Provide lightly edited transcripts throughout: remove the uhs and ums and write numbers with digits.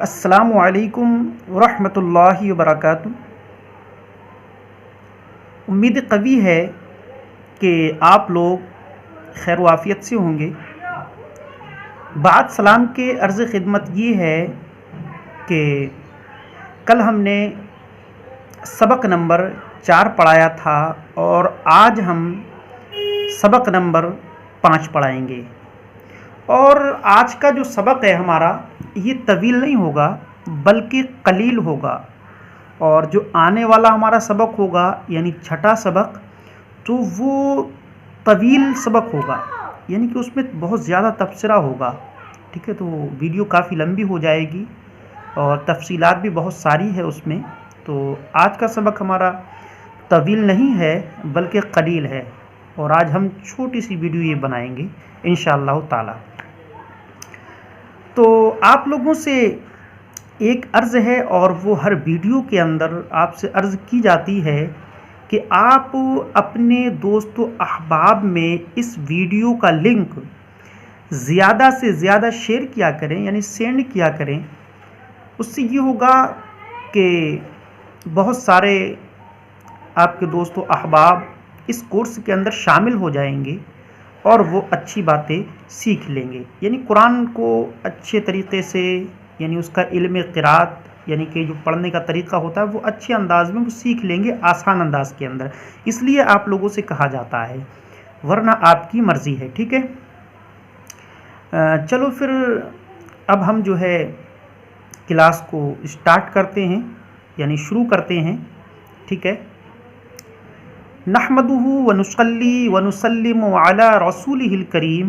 السلام علیکم ورحمۃ اللہ وبرکاتہ۔ امید قوی ہے کہ آپ لوگ خیر و عافیت سے ہوں گے۔ بعد سلام کے عرض خدمت یہ ہے کہ کل ہم نے سبق نمبر 4 پڑھایا تھا اور آج ہم سبق نمبر 5 پڑھائیں گے، اور آج کا جو سبق ہے ہمارا یہ طویل نہیں ہوگا بلکہ قلیل ہوگا، اور جو آنے والا ہمارا سبق ہوگا یعنی چھٹا سبق تو وہ طویل سبق ہوگا، یعنی کہ اس میں بہت زیادہ تبصرہ ہوگا۔ ٹھیک ہے، تو ویڈیو کافی لمبی ہو جائے گی اور تفصیلات بھی بہت ساری ہے اس میں۔ تو آج کا سبق ہمارا طویل نہیں ہے بلکہ قلیل ہے، اور آج ہم چھوٹی سی ویڈیو یہ بنائیں گے انشاءاللہ تعالی۔ تو آپ لوگوں سے ایک عرض ہے، اور وہ ہر ویڈیو کے اندر آپ سے عرض کی جاتی ہے کہ آپ اپنے دوست و احباب میں اس ویڈیو کا لنک زیادہ سے زیادہ شیئر کیا کریں، یعنی سینڈ کیا کریں۔ اس سے یہ ہوگا کہ بہت سارے آپ کے دوست و احباب اس کورس کے اندر شامل ہو جائیں گے اور وہ اچھی باتیں سیکھ لیں گے، یعنی قرآن کو اچھے طریقے سے، یعنی اس کا علم قرات، یعنی کہ جو پڑھنے کا طریقہ ہوتا ہے وہ اچھے انداز میں وہ سیکھ لیں گے، آسان انداز کے اندر۔ اس لیے آپ لوگوں سے کہا جاتا ہے، ورنہ آپ کی مرضی ہے۔ ٹھیک ہے، چلو پھر اب ہم جو ہے کلاس کو اسٹارٹ کرتے ہیں، یعنی شروع کرتے ہیں۔ ٹھیک ہے، نحمدہ ونصلی ونسلم علی رسولہ الکریم،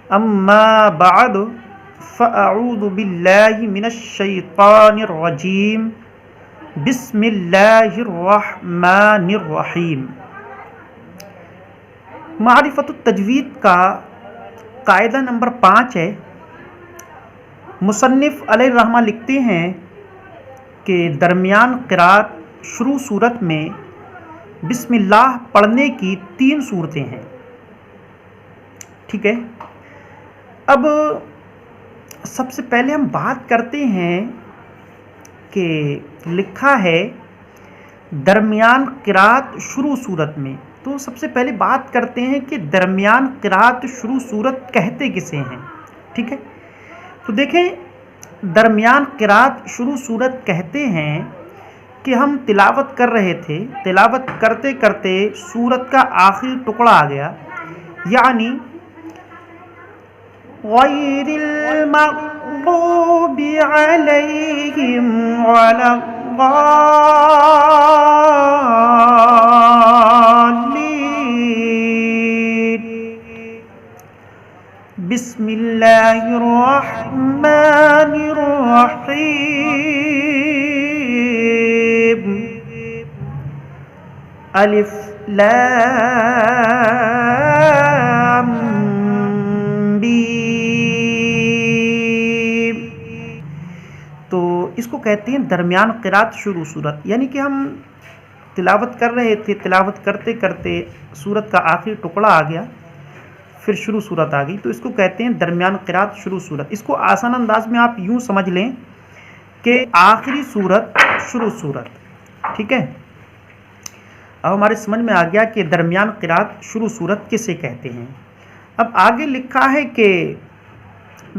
اما بعد فاعوذ باللہ من الشیطان الرجیم، بسم اللہ الرحمن الرحیم۔ معرفت التجوید کا قاعدہ نمبر 5 ہے۔ مصنف علیہ الرحمہ لکھتے ہیں کہ درمیان قرات شروع صورت میں بسم اللہ پڑھنے کی 3 صورتیں ہیں۔ ٹھیک ہے، اب سب سے پہلے ہم بات کرتے ہیں کہ لکھا ہے درمیان قرات شروع صورت میں، تو سب سے پہلے بات کرتے ہیں کہ درمیان قرات شروع صورت کہتے کسے ہیں۔ ٹھیک ہے، تو دیکھیں درمیان قرات شروع صورت کہتے ہیں کہ ہم تلاوت کر رہے تھے، تلاوت کرتے کرتے سورت کا آخری ٹکڑا آ گیا، یعنی غیر المغضوب علیہم ولا الضالین، بسم اللہ الرحمن الرحیم، الف لام میم۔ تو اس کو کہتے ہیں درمیان قرات شروع صورت، یعنی کہ ہم تلاوت کر رہے تھے، تلاوت کرتے کرتے سورت کا آخری ٹکڑا آ گیا، پھر شروع صورت آ گئی، تو اس کو کہتے ہیں درمیان قرات شروع صورت۔ اس کو آسان انداز میں آپ یوں سمجھ لیں کہ آخری صورت شروع صورت۔ ٹھیک ہے، اب ہمارے سمجھ میں آ گیا کہ درمیان قرات شروع صورت کسے کہتے ہیں۔ اب آگے لکھا ہے کہ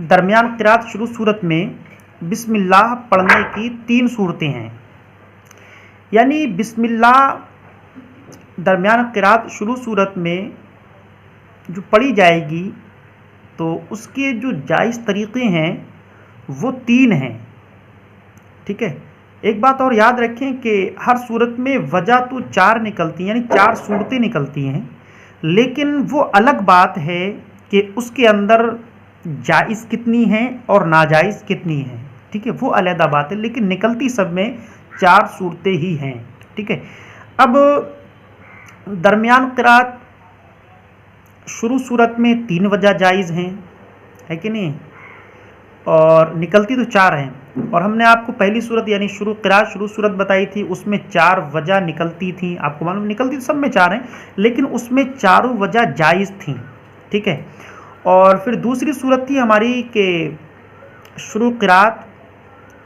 درمیان قرات شروع صورت میں بسم اللہ پڑھنے کی 3 صورتیں ہیں، یعنی بسم اللہ درمیان قرات شروع صورت میں جو پڑھی جائے گی تو اس کے جو جائز طریقے ہیں وہ 3 ہیں۔ ٹھیک ہے، ایک بات اور یاد رکھیں کہ ہر صورت میں وجہ تو 4 نکلتی ہیں، یعنی 4 صورتیں نکلتی ہیں، لیکن وہ الگ بات ہے کہ اس کے اندر جائز کتنی ہیں اور ناجائز کتنی ہیں۔ ٹھیک ہے، وہ علیحدہ بات ہے، لیکن نکلتی سب میں 4 صورتیں ہی ہیں۔ ٹھیک ہے، اب درمیان قرات شروع صورت میں 3 وجہ جائز ہیں، ہے کہ نہیں، اور نکلتی تو 4 ہیں، اور ہم نے آپ کو پہلی صورت یعنی قرات شروع صورت بتائی تھی، اس میں 4 وجہ نکلتی تھیں، آپ کو معلوم نکلتی تو سب میں 4 ہیں، لیکن اس میں 4 وجہ جائز تھیں۔ ٹھیک ہے، اور پھر دوسری صورت تھی ہماری کہ شروع قرات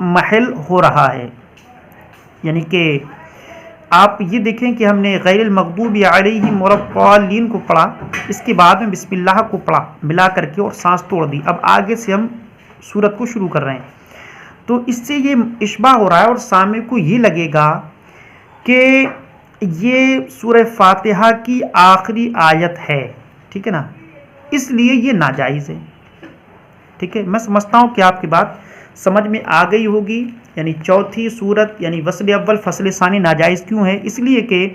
محل ہو رہا ہے، یعنی کہ آپ یہ دیکھیں کہ ہم نے غیر المغضوب علیہم ولا کو پڑھا، اس کے بعد میں بسم اللہ کو پڑھا ملا کر کے اور سانس توڑ دی، اب آگے سے ہم سورت کو شروع کر رہے ہیں، تو اس سے یہ اشباع ہو رہا ہے اور سامع کو یہ لگے گا کہ یہ سورہ فاتحہ کی آخری آیت ہے، ٹھیک ہے نا، اس لیے یہ ناجائز ہے، ٹھیک ہے۔ میں سمجھتا ہوں کہ آپ کی بات سمجھ میں آ گئی ہوگی، یعنی چوتھی سورت یعنی وصل اول فصل ثانی ناجائز کیوں ہے؟ اس لیے کہ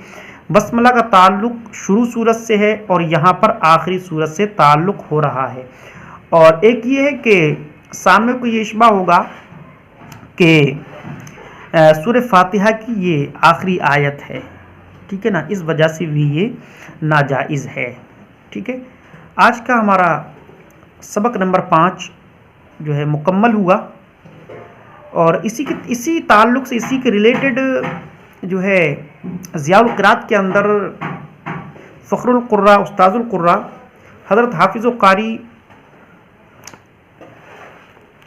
بسملہ کا تعلق شروع سورت سے ہے اور یہاں پر آخری سورت سے تعلق ہو رہا ہے، اور ایک یہ ہے کہ سامنے کو یہ اشباع ہوگا کہ سورہ فاتحہ کی یہ آخری آیت ہے، ٹھیک ہے نا، اس وجہ سے بھی یہ ناجائز ہے، ٹھیک ہے۔ آج کا ہمارا سبق نمبر 5 جو ہے مکمل ہوا، اور اسی تعلق سے اسی کے ریلیٹڈ جو ہے ضیاء القراءت کے اندر فخر القراء استاذ القراء حضرت حافظ و قاری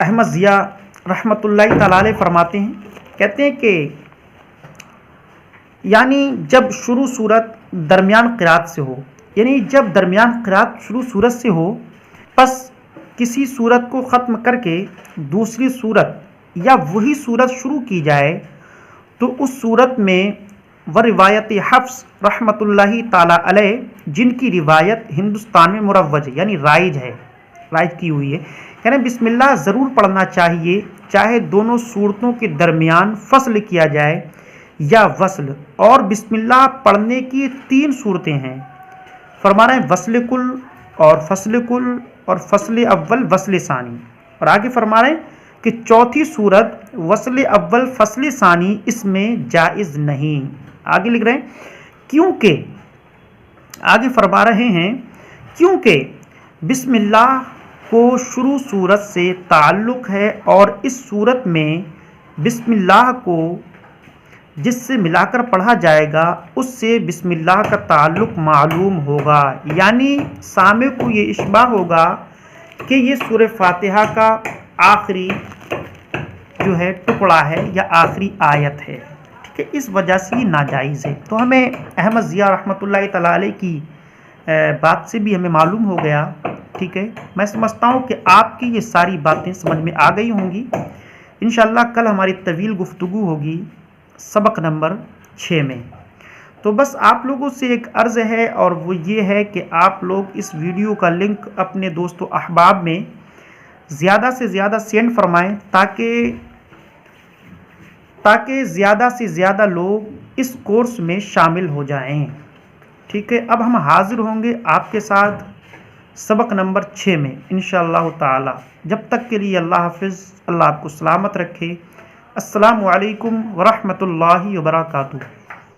احمد ضیاء رحمۃ اللہ تعالی علیہ فرماتے ہیں، کہتے ہیں کہ یعنی جب شروع صورت درمیان قرات سے ہو، یعنی جب درمیان قرات شروع صورت سے ہو، پس کسی صورت کو ختم کر کے دوسری صورت یا وہی صورت شروع کی جائے تو اس صورت میں وہ روایت حفص رحمۃ اللہ تعالی علیہ جن کی روایت ہندوستان میں مروج ہے، یعنی رائج کی ہوئی ہے، یعنی بسم اللہ ضرور پڑھنا چاہیے، چاہے دونوں صورتوں کے درمیان فصل کیا جائے یا وصل، اور بسم اللہ پڑھنے کی 3 صورتیں ہیں، فرما رہے ہیں وصل کل اور فصل کل اور فصل اول وصل ثانی، اور آگے فرما رہے ہیں کہ چوتھی صورت وصل اول فصل ثانی اس میں جائز نہیں، آگے لکھ رہے ہیں کیونکہ آگے فرما رہے ہیں کیونکہ بسم اللہ کو شروع صورت سے تعلق ہے، اور اس صورت میں بسم اللہ کو جس سے ملا کر پڑھا جائے گا اس سے بسم اللہ کا تعلق معلوم ہوگا، یعنی سامع کو یہ اشباع ہوگا کہ یہ سورہ فاتحہ کا آخری جو ہے ٹکڑا ہے یا آخری آیت ہے، ٹھیک ہے، اس وجہ سے یہ ناجائز ہے۔ تو ہمیں احمد ضیاء رحمۃ اللہ تعالی علیہ کی بات سے بھی ہمیں معلوم ہو گیا، ٹھیک ہے۔ میں سمجھتا ہوں کہ آپ کی یہ ساری باتیں سمجھ میں آ گئی ہوں گی، انشاءاللہ کل ہماری طویل گفتگو ہوگی سبق نمبر 6 میں۔ تو بس آپ لوگوں سے ایک عرض ہے، اور وہ یہ ہے کہ آپ لوگ اس ویڈیو کا لنک اپنے دوست و احباب میں زیادہ سے زیادہ سینڈ فرمائیں تاکہ زیادہ سے زیادہ لوگ اس کورس میں شامل ہو جائیں، ٹھیک ہے۔ اب ہم حاضر ہوں گے آپ کے ساتھ سبق نمبر 6 میں انشاءاللہ تعالی۔ جب تک کے لیے اللہ حافظ، اللہ آپ کو سلامت رکھے۔ السلام علیکم ورحمۃ اللہ وبرکاتہ۔